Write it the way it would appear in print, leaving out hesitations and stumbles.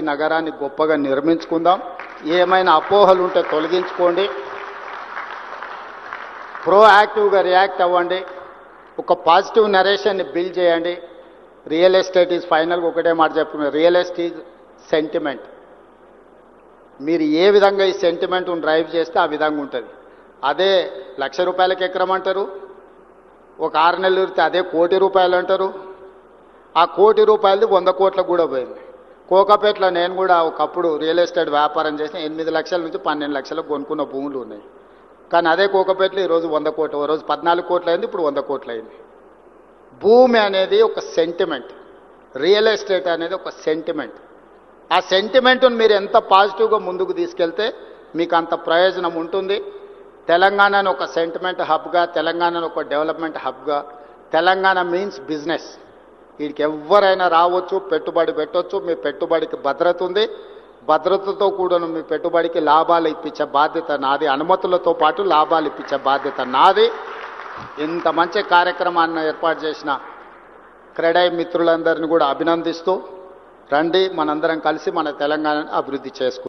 ఈ నగరాన్ని గొప్పగా నిర్మించుకుందాం. ఏమైనా అపోహలు ఉంటే తొలగించుకోండి. ప్రోయాక్టివ్గా రియాక్ట్ అవ్వండి. ఒక పాజిటివ్ నరేషన్ని బిల్డ్ చేయండి. రియల్ ఎస్టేట్ ఈజ్ ఫైనల్గా ఒకటే మాట చెప్పుకున్నారు, రియల్ ఎస్టేట్ ఈజ్ సెంటిమెంట్. మీరు ఏ విధంగా ఈ సెంటిమెంట్ను డ్రైవ్ చేస్తే ఆ విధంగా ఉంటుంది. అదే ₹1,00,000 ఎకరం అంటారు, ఒక 6 నెలలు ఉరితే అదే ₹1,00,00,000 అంటారు. ఆ ₹1,00,00,000 100 కోట్లకు కూడా పోయింది. కోకాపేటలో నేను కూడా ఒకప్పుడు రియల్ ఎస్టేట్ వ్యాపారం చేసిన 8 లక్షల నుంచి 12 లక్షలకు కొనుక్కున్న భూములు ఉన్నాయి. కానీ అదే కోకాపేటలో ఈరోజు 100 కోట్లు, ఓ రోజు 14 కోట్లు అయింది, ఇప్పుడు 100 కోట్లు అయింది. భూమి అనేది ఒక సెంటిమెంట్, రియల్ ఎస్టేట్ అనేది ఒక సెంటిమెంట్. ఆ సెంటిమెంట్ను మీరు ఎంత పాజిటివ్గా ముందుకు తీసుకెళ్తే మీకు అంత ప్రయోజనం ఉంటుంది. తెలంగాణను ఒక సెంటిమెంట్ హబ్గా, తెలంగాణను ఒక డెవలప్మెంట్ హబ్గా, తెలంగాణ మీన్స్ బిజినెస్. వీడికి ఎవరైనా రావచ్చు, పెట్టుబడి పెట్టవచ్చు. మీ పెట్టుబడికి భద్రత ఉంది. భద్రతతో కూడా మీ పెట్టుబడికి లాభాలు ఇప్పించే బాధ్యత నాది. అనుమతులతో పాటు లాభాలు ఇప్పించే బాధ్యత నాది. ఇంత మంచి కార్యక్రమాన్ని ఏర్పాటు చేసిన క్రెడై మిత్రులందరినీ కూడా అభినందిస్తూ రండి, మనందరం కలిసి మన తెలంగాణను అభివృద్ధి చేసుకుందాం.